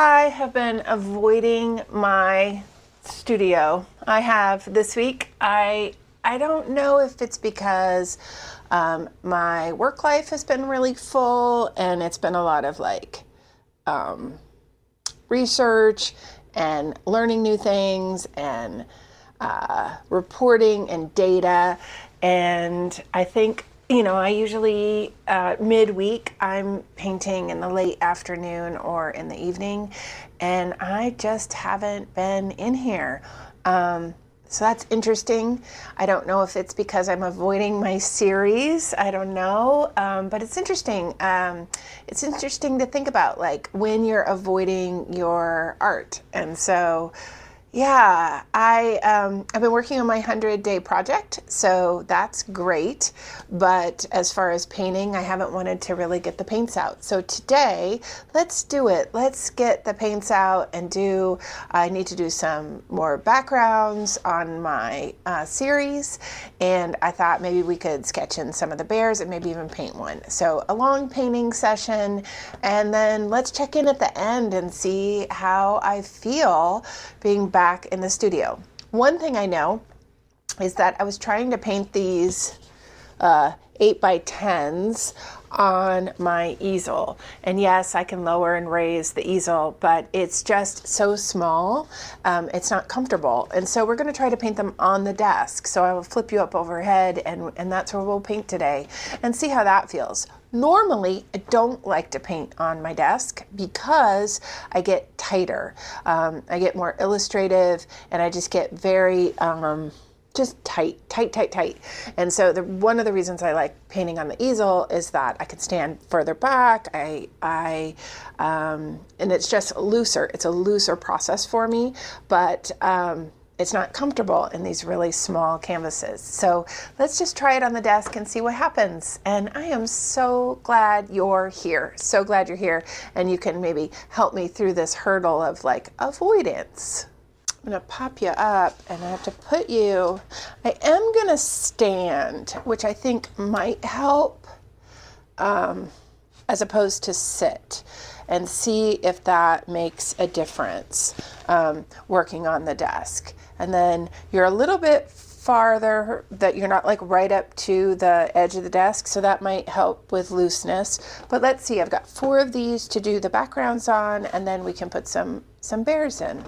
I have been avoiding my studio. I have this week. I don't know if it's because my work life has been really full and it's been a lot of research and learning new things and reporting and data. And I think, I usually midweek I'm painting in the late afternoon or in the evening, and I just haven't been in here. So that's interesting. I don't know if it's because I'm avoiding my series. I don't know, but it's interesting. It's interesting to think about, like, when you're avoiding your art. And so, yeah, I've been working on my 100-day project, so that's great. But as far as painting, I haven't wanted to really get the paints out. So today, let's do it. Let's get the paints out and I need to do some more backgrounds on my series. And I thought maybe we could sketch in some of the bears and maybe even paint one. So a long painting session, and then let's check in at the end and see how I feel being back in the studio. One thing I know is that I was trying to paint these 8x10s on my easel. And yes, I can lower and raise the easel, but it's just so small. It's not comfortable. And so we're going to try to paint them on the desk. So I will flip you up overhead, and that's where we'll paint today and see how that feels. Normally, I don't like to paint on my desk because I get tighter. I get more illustrative, and I just get very just tight. And so one of the reasons I like painting on the easel is that I can stand further back. And it's just looser. It's a looser process for me, but it's not comfortable in these really small canvases. So let's just try it on the desk and see what happens. And I am so glad you're here. So glad you're here, and you can maybe help me through this hurdle of avoidance. I'm gonna pop you up, and I have to put you, I am gonna stand, which I think might help, as opposed to sit, and see if that makes a difference working on the desk. And then you're a little bit farther, that you're not right up to the edge of the desk, so that might help with looseness. But let's see, I've got 4 of these to do the backgrounds on, and then we can put some bears in.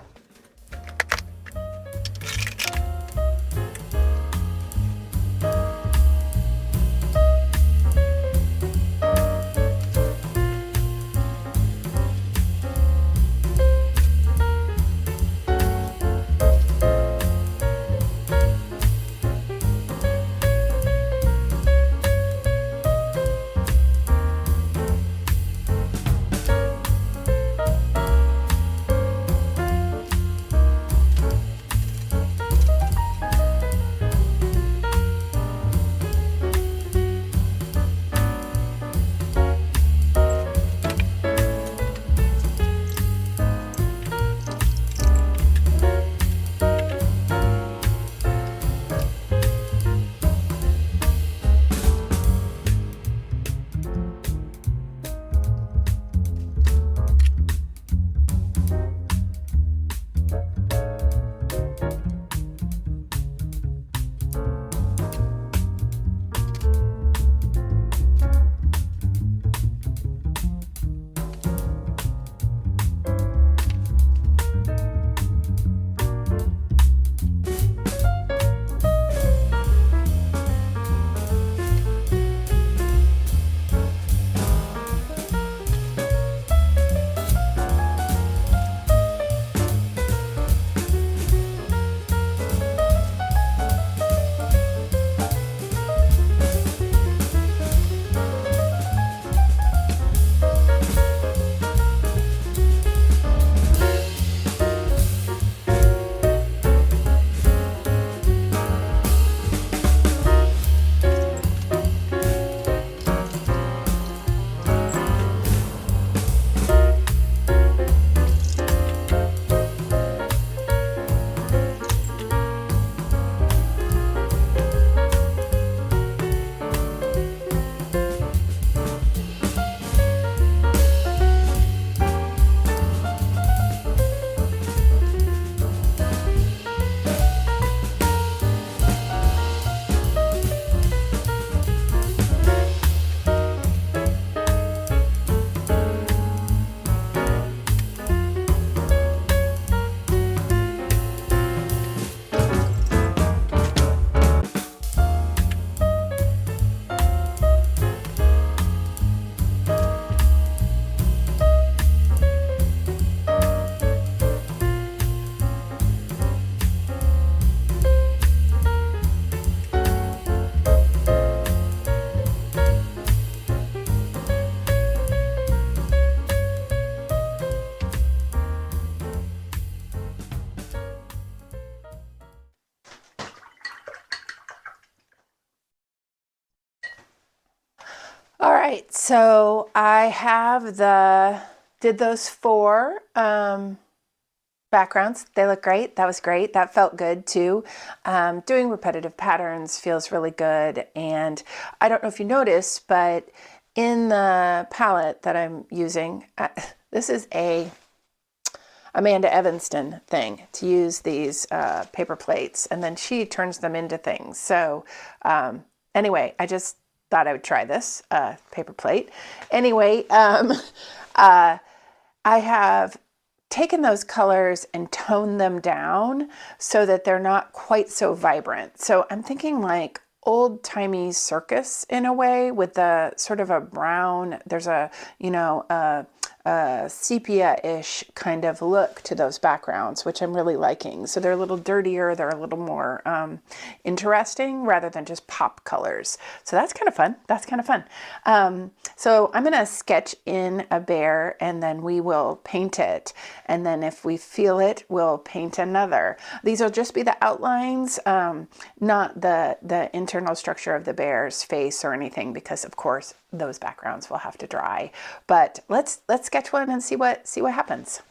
right, so I have did those 4 backgrounds. They look great. That was great. That felt good too. Doing repetitive patterns feels really good. And I don't know if you noticed, but in the palette that I'm using, this is a Amanda Evanston thing to use these paper plates, and then she turns them into things. So anyway, I just thought I would try this paper plate. Anyway, I have taken those colors and toned them down so that they're not quite so vibrant. So I'm thinking like old-timey circus in a way, with the sort of a brown, there's a, sepia-ish kind of look to those backgrounds, which I'm really liking. So they're a little dirtier, they're a little more interesting rather than just pop colors. So that's kind of fun. That's kind of fun. So I'm going to sketch in a bear, and then we will paint it. And then if we feel it, we'll paint another. These will just be the outlines, not the internal structure of the bear's face or anything, because of course those backgrounds will have to dry. But let's sketch one and see what happens.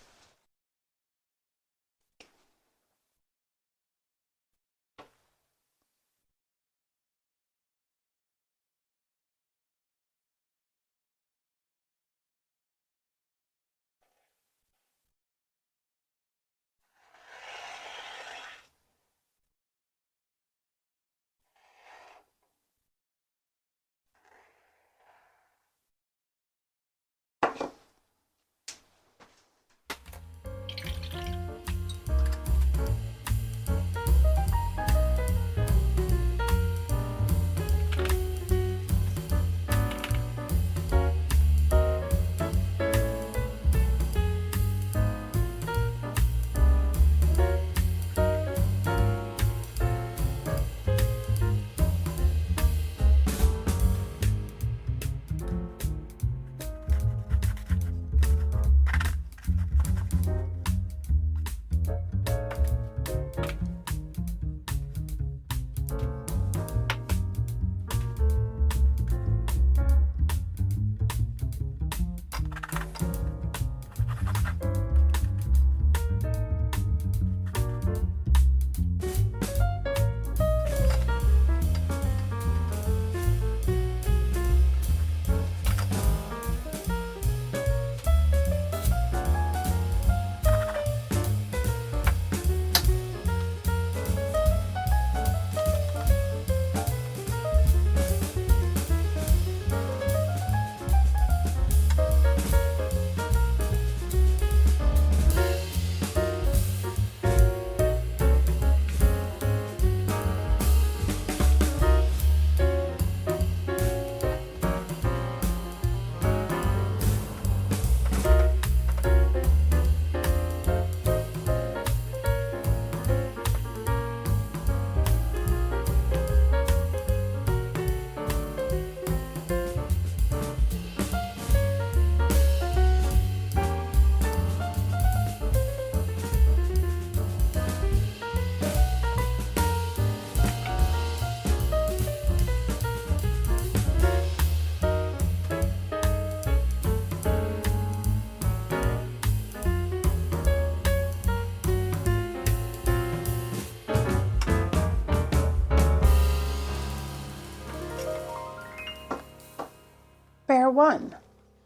Bear one,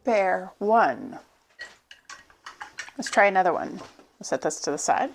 bear one. Let's try another one. We'll set this to the side.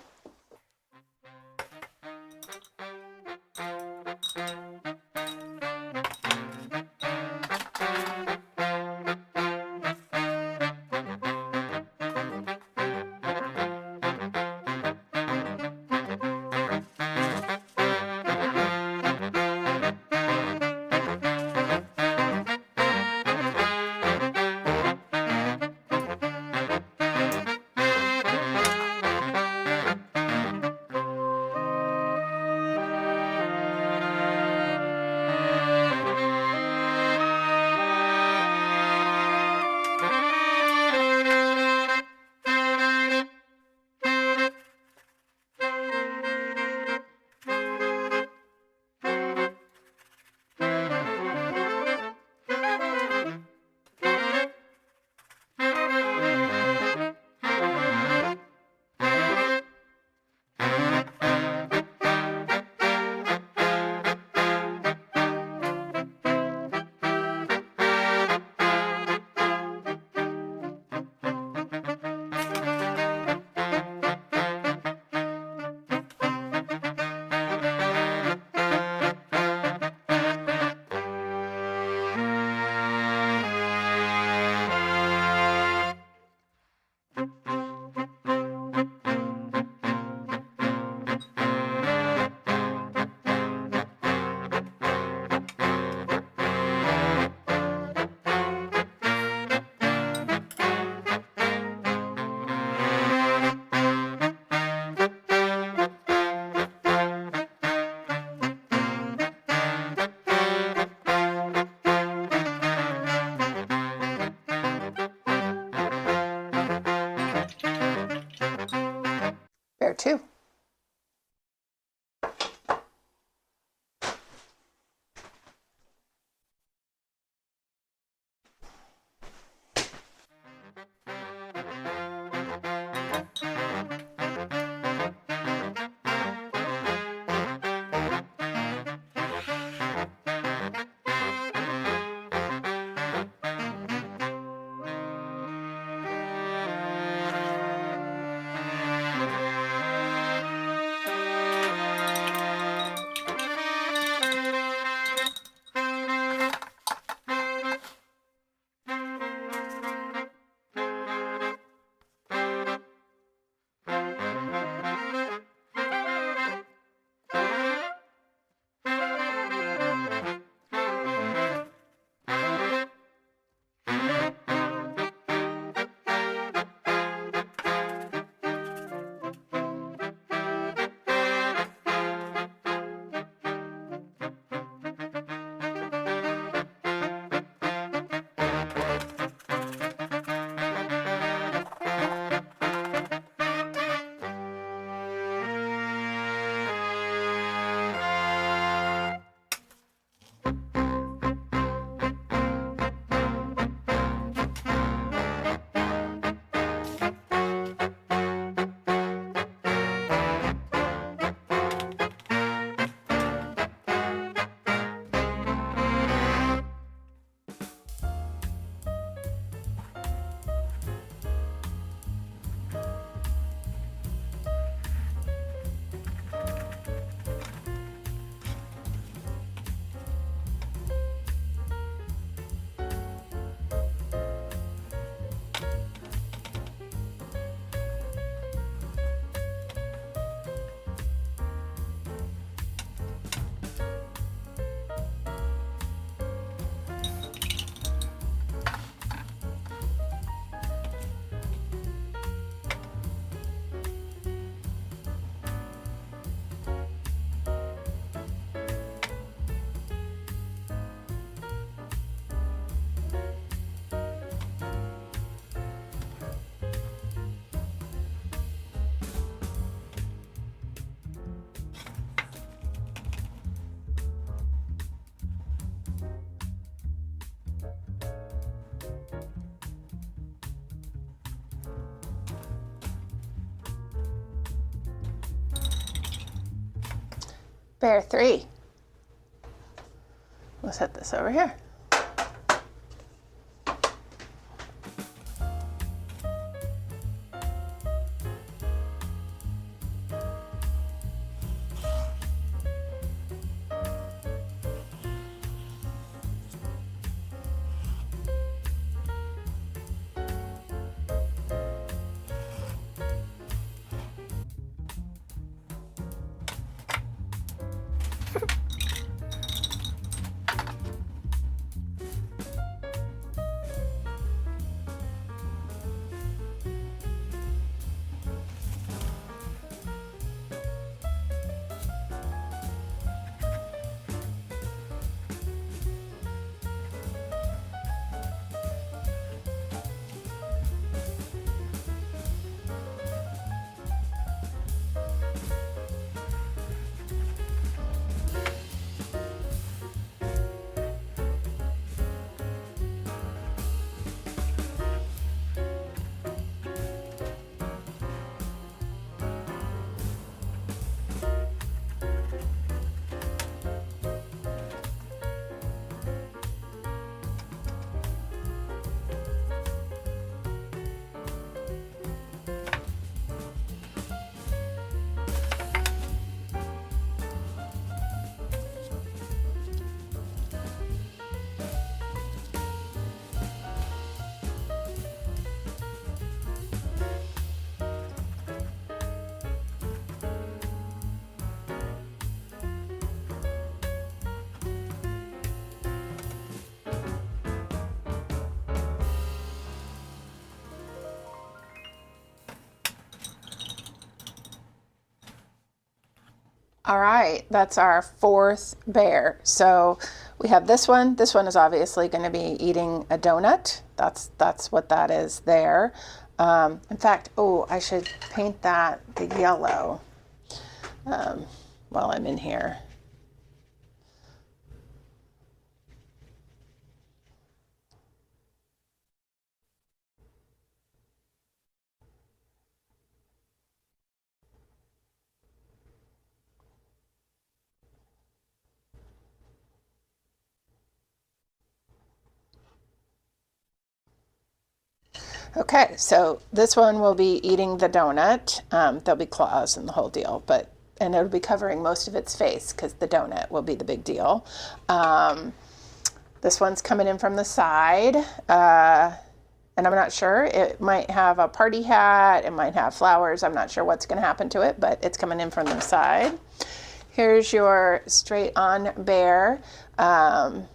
Bear 3. We'll set this over here. All right, that's our 4th bear. So we have this one. This one is obviously going to be eating a donut. That's what that is there. In fact, oh, I should paint that the yellow while I'm in here. Okay, so this one will be eating the donut. There'll be claws and the whole deal, and it'll be covering most of its face because the donut will be the big deal. This one's coming in from the side, and I'm not sure. It might have a party hat, it might have flowers. I'm not sure what's going to happen to it, but it's coming in from the side. Here's your straight on bear. And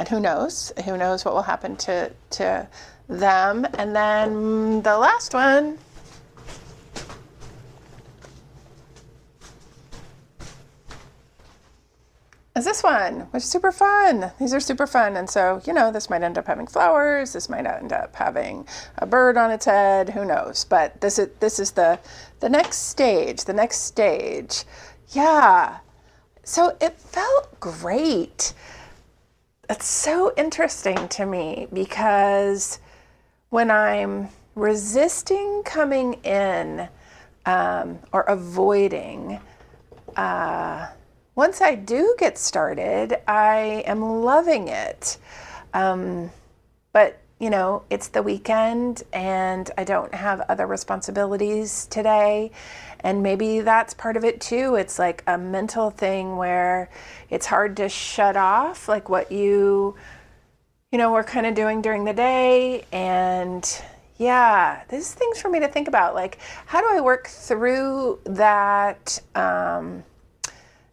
who knows what will happen to them. And then the last one is this one, which is super fun. These are super fun. And so, this might end up having flowers. This might end up having a bird on its head. Who knows? But this is the next stage. Yeah. So it felt great. It's so interesting to me because when I'm resisting coming in or avoiding, once I do get started, I am loving it. But, it's the weekend and I don't have other responsibilities today. And maybe that's part of it too. It's like a mental thing where it's hard to shut off like what you were kind of doing during the day. And yeah, there's things for me to think about. Like, how do I work through that,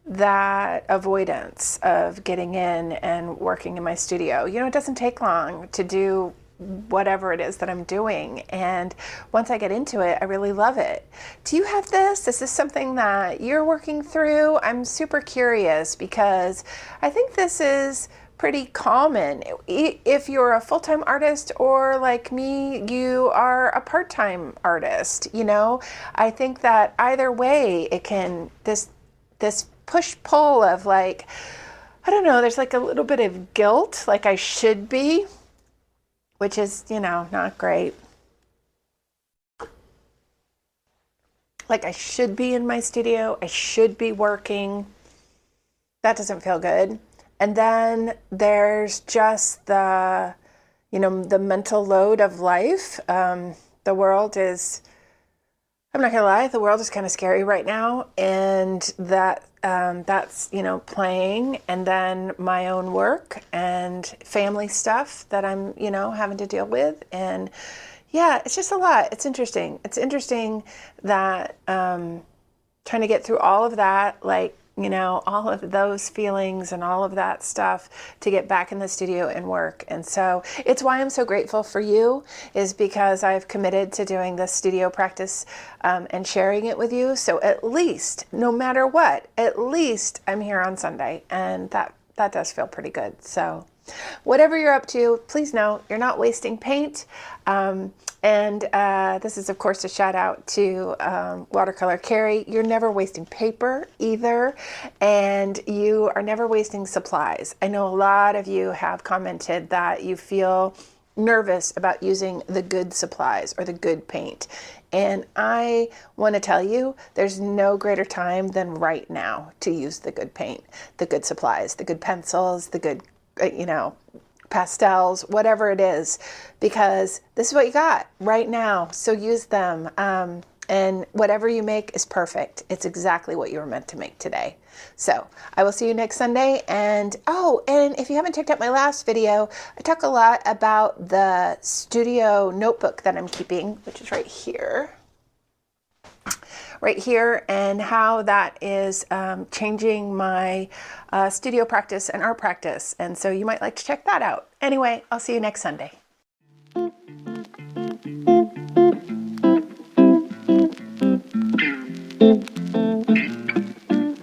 that avoidance of getting in and working in my studio? It doesn't take long to do whatever it is that I'm doing. And once I get into it, I really love it. Do you have this? Is this something that you're working through? I'm super curious because I think this is pretty common. If you're a full-time artist or like me, you are a part-time artist, I think that either way it can, this push-pull of like, I don't know, there's like a little bit of guilt, like I should be, which is, not great. Like I should be in my studio, I should be working. that doesn't feel good. And then there's just the, the mental load of life. The world is, I'm not gonna lie, the world is kind of scary right now, and that's playing, and then my own work and family stuff that I'm having to deal with, and yeah, it's just a lot. It's interesting. It's interesting that trying to get through all of that, like all of those feelings and all of that stuff to get back in the studio and work. And so it's why I'm so grateful for you, is because I've committed to doing this studio practice and sharing it with you. So at least, no matter what, at least I'm here on Sunday, and that does feel pretty good. So whatever you're up to, please know you're not wasting paint. And this is, of course, a shout out to Watercolor Carrie. You're never wasting paper either, and you are never wasting supplies. I know a lot of you have commented that you feel nervous about using the good supplies or the good paint. And I want to tell you, there's no greater time than right now to use the good paint, the good supplies, the good pencils, the good, pastels, whatever it is, because this is what you got right now. So use them. And whatever you make is perfect. It's exactly what you were meant to make today. So I will see you next Sunday. And if you haven't checked out my last video, I talk a lot about the studio notebook that I'm keeping, which is right here, and how that is changing my studio practice and art practice. And so you might like to check that out. Anyway, I'll see you next Sunday.